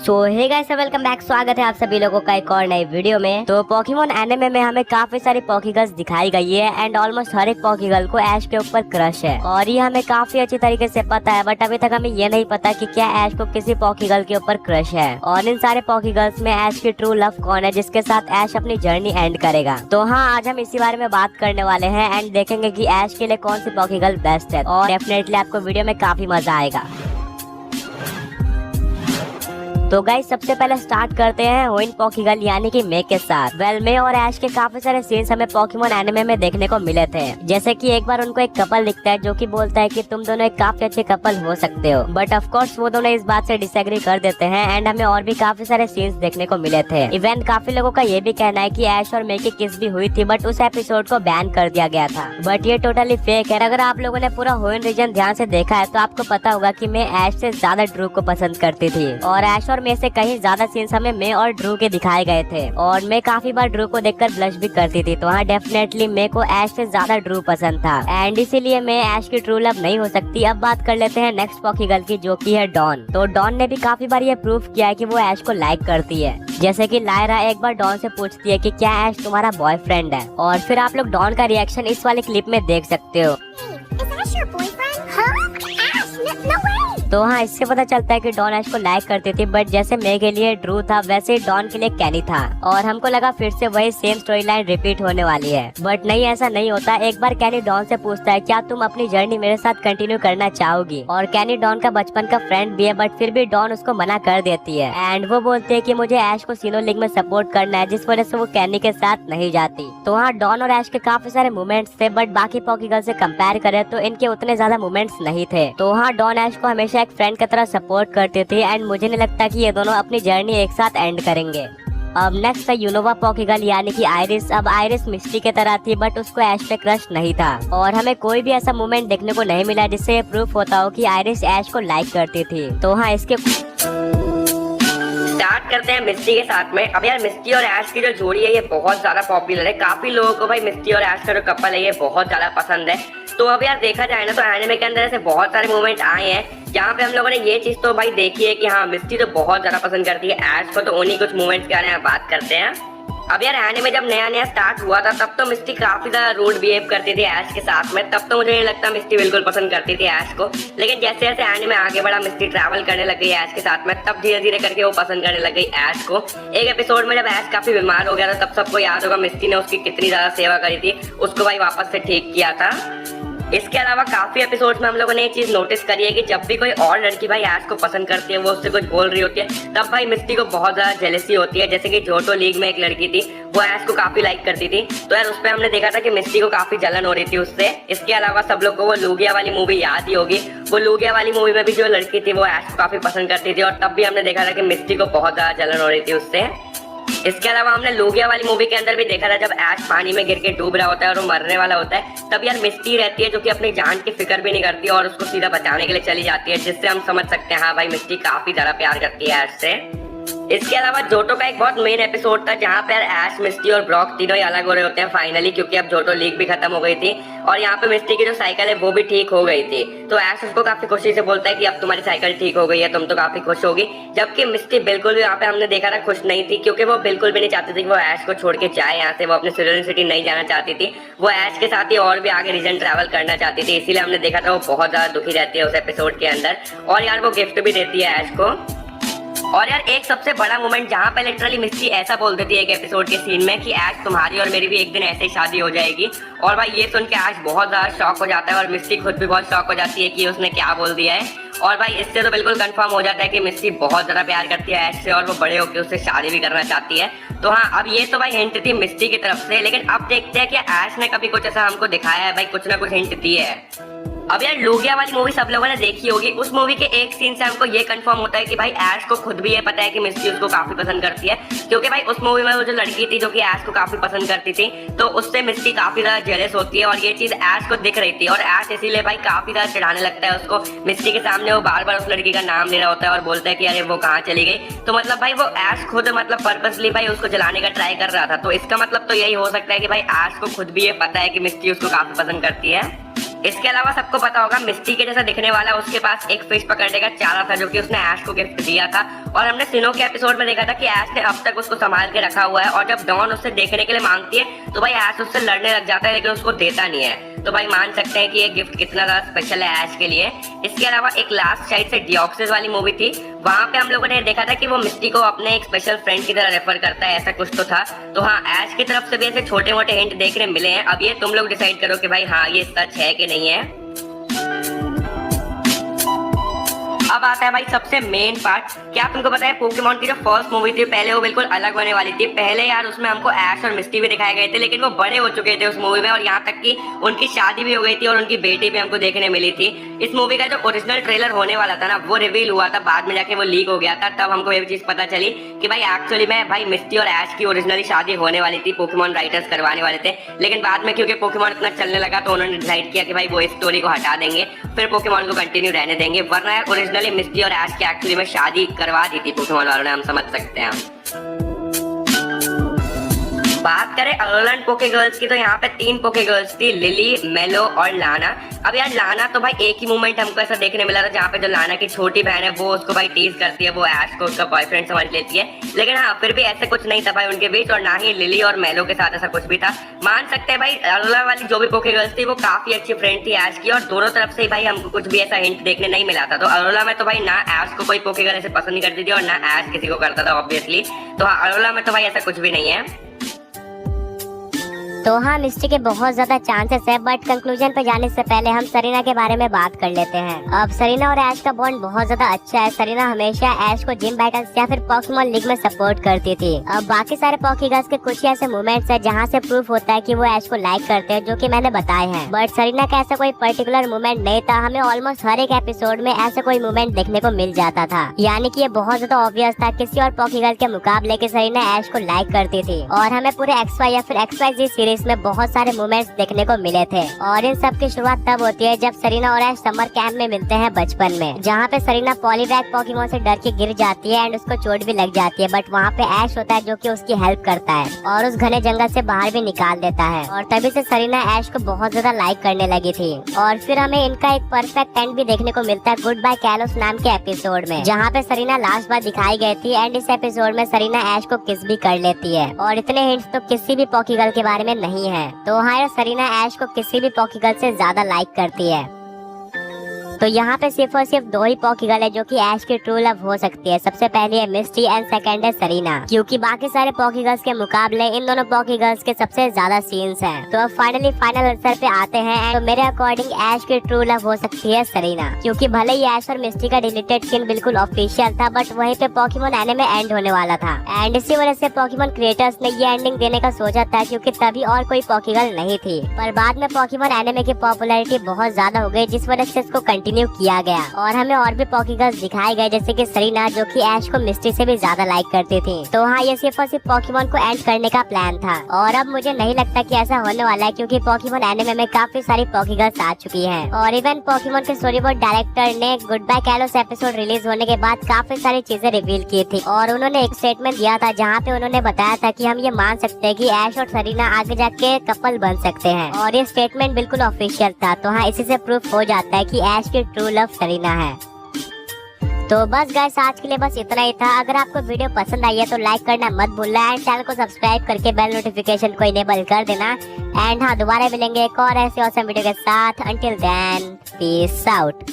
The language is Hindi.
सो हे गाइस, वेलकम बैक। स्वागत है आप सभी लोगों का एक और नई वीडियो में। तो पोकेमॉन एनिमे में हमें काफी सारी पॉकीगर्ल्स दिखाई गई है एंड ऑलमोस्ट हर एक पॉकीगर्ल को ऐश के ऊपर क्रश है और ये हमें काफी अच्छी तरीके से पता है। बट अभी तक हमें ये नहीं पता कि क्या ऐश को किसी पॉकीगर्ल के ऊपर क्रश है और इन सारे पॉकीगर्ल्स में ऐश की ट्रू लव कौन है जिसके साथ ऐश अपनी जर्नी एंड करेगा। तो हाँ, आज हम इसी बारे में बात करने वाले हैं एंड देखेंगे कि ऐश के लिए कौन सी पॉकीगर्ल बेस्ट है और डेफिनेटली आपको वीडियो में काफी मजा आएगा। तो गाइस, सबसे पहले स्टार्ट करते हैं होइन पॉकीगर्ल यानी कि मे के साथ। वेल, मे और ऐश के काफी सारे सीन्स हमें पोकेमॉन एनिमे में देखने को मिले थे। जैसे कि एक बार उनको एक कपल दिखता है जो कि बोलता है कि तुम दोनों एक काफी अच्छे कपल हो सकते हो, बट ऑफ कोर्स वो दोनों इस बात से डिसएग्री कर देते हैं एंड हमें और भी काफी सारे सीन्स देखने को मिले थे। इवन काफी लोगों का ये भी कहना है कि ऐश और मे की किस भी हुई थी बट उस एपिसोड को बैन कर दिया गया था, बट ये टोटली फेक है। अगर आप लोगों ने पूरा होइन रीजन ध्यान से देखा है तो आपको पता होगा कि मैं ऐश से ज्यादा ड्रू को पसंद करती थी और ऐश और मे से कहीं ज्यादा सीन्स हमें मे और ड्रू के दिखाए गए थे और मैं काफी बार ड्रू को देखकर ब्लश भी करती थी। तो हाँ, डेफिनेटली मे को ऐश से ज्यादा ड्रू पसंद था एंड इसीलिए मैं ऐश की ट्रू लव नहीं हो सकती। अब बात कर लेते हैं नेक्स्ट पॉकीगर्ल की जो कि है डॉन। तो डॉन ने भी काफी बार ये प्रूफ किया है कि वो ऐश को लाइक करती है। जैसे कि लायरा एक बार डॉन से पूछती है कि क्या ऐश तुम्हारा बॉयफ्रेंड है और फिर आप लोग डॉन का रिएक्शन इस वाले क्लिप में देख सकते हो। तो हाँ, इससे पता चलता है कि डॉन ऐश को लाइक करती थी, बट जैसे मे के लिए ड्रू था वैसे डॉन के लिए कैनी था और हमको लगा फिर से वही सेम स्टोरी लाइन रिपीट होने वाली है, बट नहीं, ऐसा नहीं होता। एक बार कैनी डॉन से पूछता है क्या तुम अपनी जर्नी मेरे साथ कंटिन्यू करना चाहोगी और कैनी डॉन का बचपन का फ्रेंड भी है, बट फिर भी डॉन उसको मना कर देती है एंड वो बोलती है कि मुझे ऐश को सीनो लीग में सपोर्ट करना है, जिस वजह से वो कैनी के साथ नहीं जाती। तो हाँ, डॉन और ऐश के काफी सारे मोमेंट्स थे, बट बाकी पॉकीगर्ल से कंपेयर करें तो इनके उतने ज्यादा मोमेंट्स नहीं थे। तो हाँ, डॉन ऐश को हमेशा एक फ्रेंड की तरह सपोर्ट करती थी एंड मुझे नहीं लगता कि ये दोनों अपनी जर्नी एक साथ एंड करेंगे। अब नेक्स्ट है यूनोवा पॉकीगर्ल यानी कि आइरिस। अब आइरिस मिस्टी की तरह थी बट उसको ऐश पे क्रश नहीं था और हमें कोई भी ऐसा मोमेंट देखने को नहीं मिला जिससे ये प्रूफ होता हो कि आइरिस ऐश को लाइक करती थी। तो हाँ, इसके स्टार्ट करते हैं मिस्टी के साथ में। अब यार, मिस्टी और ऐश की जो जोड़ी है ये बहुत ज्यादा पॉपुलर है। काफी लोगों को भाई मिस्टी और ऐश का जो कपल है ये बहुत ज्यादा पसंद है। तो अब यार देखा जाए ना तो एनिमे के अंदर ऐसे बहुत सारे मोमेंट आए हैं जहाँ पे हम लोगों ने ये चीज तो भाई देखी है कि हाँ, मिस्टी तो बहुत ज्यादा पसंद करती है ऐश को। तो उन्हीं कुछ मोमेंट्स के बारे में बात करते हैं। अब यार, एनिमे जब नया नया स्टार्ट हुआ था तब तो मिस्टी काफी ज्यादा रूड बिहेव करती थी ऐश के साथ में। तब तो मुझे नहीं लगता मिस्टी बिल्कुल पसंद करती थी ऐश को, लेकिन जैसे जैसे एनिमे आगे बढ़ा, मिस्टी ट्रैवल करने लग गई ऐश के साथ में, तब धीरे धीरे करके वो पसंद करने लग गई ऐश को। एक एपिसोड में जब ऐश काफी बीमार हो गया था तब सबको याद होगा मिस्टी ने उसकी कितनी ज्यादा सेवा करी थी, उसको भाई वापस से ठीक किया था। इसके अलावा काफी एपिसोड्स में हम लोगों ने ये चीज नोटिस करी है कि जब भी कोई और लड़की भाई ऐश को पसंद करती है, वो उससे कुछ बोल रही होती है, तब भाई मिस्टी को बहुत ज्यादा जेलसी होती है। जैसे कि जोटो लीग में एक लड़की थी, वो ऐश को काफी लाइक करती थी, तो यार उस पर हमने देखा था कि मिस्टी को काफी जलन हो रही थी उससे। इसके अलावा सब लोग को वो लूगिया वाली मूवी याद ही होगी। वो लूगिया वाली मूवी में भी जो लड़की थी वो ऐश को काफी पसंद करती थी और तब भी हमने देखा था कि मिस्टी को बहुत ज्यादा जलन हो रही थी उससे। इसके अलावा हमने लूगिया वाली मूवी के अंदर भी देखा था जब ऐश पानी में गिर के डूब रहा होता है और वो मरने वाला होता है, तब यार मिस्टी रहती है जो कि अपनी जान की फिक्र भी नहीं करती और उसको सीधा बचाने के लिए चली जाती है, जिससे हम समझ सकते हैं हाँ भाई, मिस्टी काफी ज्यादा प्यार करती है ऐश से। इसके अलावा जोटो का एक बहुत मेन एपिसोड था जहाँ पे ऐश, मिस्टी और ब्रॉक तीनों ही अलग हो रहे होते हैं फाइनली, क्योंकि अब जोटो लीग भी खत्म हो गई थी और यहाँ पे मिस्टी की जो साइकिल है वो भी ठीक हो गई थी। तो ऐश उसको काफी खुशी से बोलता है कि अब तुम्हारी साइकिल ठीक हो गई है, तुम तो काफी खुश होगी। जबकि मिस्टी बिल्कुल भी यहाँ पे हमने देखा था खुश नहीं थी, क्योंकि वो बिल्कुल भी नहीं चाहती थी कि वो ऐश को छोड़ के जाए यहाँ से। वो अपने सिरोन सिटी नहीं जाना चाहती थी, वो ऐश के साथ ही और भी आगे रीजन ट्रैवल करना चाहती थी। इसीलिए हमने देखा था वो बहुत ज्यादा दुखी रहती है उस एपिसोड के अंदर और यार वो गिफ्ट भी देती है ऐश को। और यार एक सबसे बड़ा मोमेंट जहाँ पे लिटरली मिस्टी ऐसा बोल देती है एक एपिसोड के सीन में कि ऐश तुम्हारी और मेरी भी एक दिन ऐसे ही शादी हो जाएगी, और भाई ये सुन के ऐश बहुत ज्यादा शॉक हो जाता है और मिस्टी खुद भी बहुत शॉक हो जाती है कि उसने क्या बोल दिया है। और भाई इससे तो बिल्कुल कंफर्म हो जाता है कि मिस्टी बहुत ज्यादा प्यार करती है ऐश से और वो बड़े होकर उससे शादी भी करना चाहती है। तो हाँ, अब ये तो भाई हिंट थी मिस्टी की तरफ से, लेकिन अब देखते हैं कि ऐश ने कभी कुछ ऐसा हमको दिखाया है भाई, कुछ ना कुछ हिंट दी है। अब यार, लूगिया वाली मूवी सब लोगों ने देखी होगी। उस मूवी के एक सीन से हमको ये कंफर्म होता है कि भाई ऐश को खुद भी ये पता है कि मिस्टी उसको काफी पसंद करती है, क्योंकि भाई उस मूवी में वो जो लड़की थी जो कि ऐश को काफी पसंद करती थी, तो उससे मिस्टी काफी ज्यादा जेलस होती है और ये चीज ऐश को दिख रही थी और ऐश इसीलिए भाई काफी ज्यादा चिढ़ाने लगता है उसको। मिस्टी के सामने वो बार बार उस लड़की का नाम ले रहा होता है और बोलता है कि अरे वो कहाँ चली गई। तो मतलब भाई वो ऐश खुद मतलब पर्पसली भाई उसको जलाने का ट्राई कर रहा था। तो इसका मतलब तो यही हो सकता है कि भाई ऐश को खुद भी ये पता है कि मिस्टी उसको काफी पसंद करती है। इसके अलावा सबको पता होगा मिस्टी के जैसा दिखने वाला उसके पास एक फिश पकड़ने का चारा था जो कि उसने ऐश को गिफ्ट दिया था। और हमने सिनो के एपिसोड में देखा था कि ऐश ने अब तक उसको संभाल के रखा हुआ है और जब डॉन उससे देखने के लिए मांगती है तो भाई ऐश उससे लड़ने लग जाता है लेकिन उसको देता नहीं है। तो भाई मान सकते हैं कि ये गिफ्ट कितना ज्यादा स्पेशल है ऐश के लिए। इसके अलावा एक लास्ट शायद से डिऑक्सिस वाली मूवी थी, वहां पे हम लोगों ने देखा था कि वो मिस्टी को अपने एक स्पेशल फ्रेंड की तरह रेफर करता है, ऐसा कुछ तो था। तो हाँ, ऐश की तरफ से भी ऐसे छोटे मोटे हिंट देखने मिले हैं। अब ये तुम लोग डिसाइड करो कि भाई हाँ ये सच है कि नहीं है। अब आता है भाई सबसे मेन पार्ट। क्या तुमको पता है पोकेमॉन की जो फर्स्ट मूवी थी पहले वो बिल्कुल अलग होने वाली थी। पहले यार उसमें हमको ऐश और मिस्टी भी दिखाए गए थे लेकिन वो बड़े हो चुके थे उस मूवी में और यहाँ तक कि उनकी शादी भी हो गई थी और उनकी बेटी भी हमको देखने मिली थी। इस मूवी का जो ओरिजिनल ट्रेलर होने वाला था ना वो रिवील हुआ था, बाद में जाके वो लीक हो गया था। तब हमको ये चीज पता चली कि भाई एक्चुअली में भाई मिस्टी और ऐश की ओरिजिनली शादी होने वाली थी, पोकेमॉन राइटर्स करवाने वाले थे। लेकिन बाद में क्योंकि पोकेमॉन इतना चलने लगा तो उन्होंने डिसाइड किया कि भाई वो इस स्टोरी को हटा देंगे, फिर पोकेमॉन को कंटिन्यू रहने देंगे। वरना यार ओरिजिनली मिस्टी और ऐश की एक्चुअली में शादी करवा दी थी पोकेमॉन वालों ने, हम समझ सकते हैं। बात करें अलोलन पोके गर्ल्स की तो यहाँ पे 3 पोके गर्ल्स थी, लिली, मेलो और लाना। अब यार लाना तो भाई एक ही मोमेंट हमको ऐसा देखने मिला था जहाँ पे जो लाना की छोटी बहन है वो उसको भाई टीज करती है, वो ऐश को उसका बॉयफ्रेंड समझ लेती है। लेकिन हाँ फिर भी ऐसे कुछ नहीं था भाई उनके बीच, और ना ही लिली और मेलो के साथ ऐसा कुछ भी था। मान सकते हैं भाई अलोला वाली जो भी पोके गर्ल्स थी वो काफी अच्छी फ्रेंड थी ऐश की, और दोनों तरफ से भाई हमको कुछ भी ऐसा हिंट देखने नहीं मिला था। तो अलोला में तो भाई ना ऐश को कोई पोके गर्ल ऐसे पसंद नहीं करती थी और ना ऐश किसी को करता था ऑब्वियसली। तो हाँ अलोला में तो भाई ऐसा कुछ भी नहीं है। तो हाँ, मिस्टी के बहुत ज्यादा चांसेस है, बट कंक्लूजन पे जाने से पहले हम सरीना के बारे में बात कर लेते हैं। अब सरीना और ऐश का बॉन्ड बहुत ज्यादा अच्छा है। सरीना हमेशा ऐश को जिम बैटल्स या फिर पोकेमॉन लीग में सपोर्ट करती थी। अब बाकी सारे पॉकीगर्ल्स के कुछ ऐसे मोमेंट्स है जहाँ से प्रूफ होता है कि वो ऐश को लाइक करते हैं, जो कि मैंने बताए हैं। बट सरीना का ऐसा कोई पर्टिकुलर मोमेंट नहीं था, हमें ऑलमोस्ट हर एक एपिसोड में ऐसा कोई मोमेंट देखने को मिल जाता था। यानी कि ये बहुत ज्यादा ऑब्वियस था किसी और पॉकीगर्ल के मुकाबले कि सरीना ऐश को लाइक करती थी। और हमें पूरे XY या फिर XYZ सीरीज में बहुत सारे मोमेंट्स देखने को मिले थे। और इन सब की शुरुआत तब होती है जब सरीना और ऐश समर कैंप में मिलते हैं बचपन में, जहाँ पे सरीना पॉलीवैग पोकेमॉन से डर के गिर जाती है एंड उसको चोट भी लग जाती है। बट वहाँ पे ऐश होता है जो कि उसकी हेल्प करता है और उस घने जंगल से बाहर भी निकाल देता है। और तभी से सरीना ऐश को बहुत ज्यादा लाइक करने लगी थी। और फिर हमें इनका एक परफेक्ट एंड भी देखने को मिलता है गुड बाय कैलोस नाम के एपिसोड में, जहाँ पे सरीना लास्ट बार दिखाई गई थी। एंड इस एपिसोड में सरीना ऐश को किस भी कर लेती है। और इतने हिंट्स तो किसी भी पॉकीगर्ल के बारे में नहीं है। तो हाँ, सरीना ऐश को किसी भी पॉकीगर्ल से ज्यादा लाइक करती है। तो यहाँ पे सिर्फ और सिर्फ 2 ही पॉकीगर्ल है जो कि ऐश की ट्रू लव हो सकती है। सबसे पहली है मिस्टी एंड सेकंड है सरीना, क्योंकि बाकी सारे पॉकीगर्ल्स के मुकाबले इन दोनों पॉकीगर्ल्स के सबसे ज्यादा सीन्स हैं। तो अब फाइनली फाइनल आंसर पे आते हैं। तो मेरे अकॉर्डिंग ऐश की ट्रू लव हो सकती है सरीना, क्योंकि भले ही ऐश और मिस्टी का डिलीटेड सीन बिल्कुल ऑफिशियल था, बट वहीं पे पोकेमॉन एनिमे एंड होने वाला था। एंड इसी वजह से पोकेमॉन क्रिएटर्स ने ये एंडिंग देने का सोचा था, क्योंकि तभी और कोई पॉकीगर्ल नहीं थी। पर बाद में पोकेमॉन एनिमे की पॉपुलैरिटी बहुत ज्यादा हो गई, जिस वजह से इसको कंटिन्यू किया गया। और हमें और भी पॉकीगर्ल्स दिखाए गए, जैसे कि सरीना जो कि ऐश को मिस्टी से भी ज्यादा लाइक करती थी। तो हाँ, ये सिर्फ और सिर्फ पोकेमॉन को एंड करने का प्लान था। और अब मुझे नहीं लगता कि ऐसा होने वाला है, क्योंकि पोकेमॉन एनिमे में काफी सारी पॉकीगर्ल्स आ चुकी हैं। और इवन पोकेमॉन के स्टोरी बोर्ड डायरेक्टर ने goodbye Kalos episode release होने के बाद काफी सारी चीजें रिवील की थी। और उन्होंने एक स्टेटमेंट दिया था जहाँ पे उन्होंने बताया था कि हम ये मान सकते हैं कि ऐश और सरीना आगे जाके कपल बन सकते हैं। और ये स्टेटमेंट बिल्कुल ऑफिशियल था। तो हाँ, इसी से प्रूफ हो जाता है कि ऐश की ट्रू लव सरीना है। तो बस गाइस, आज के लिए बस इतना ही था। अगर आपको वीडियो पसंद आई है तो लाइक करना मत भूलना एंड चैनल को सब्सक्राइब करके बेल नोटिफिकेशन को इनेबल कर देना। एंड हाँ, दोबारा मिलेंगे एक और ऐसे ऑसम वीडियो के साथ। Until then, peace out.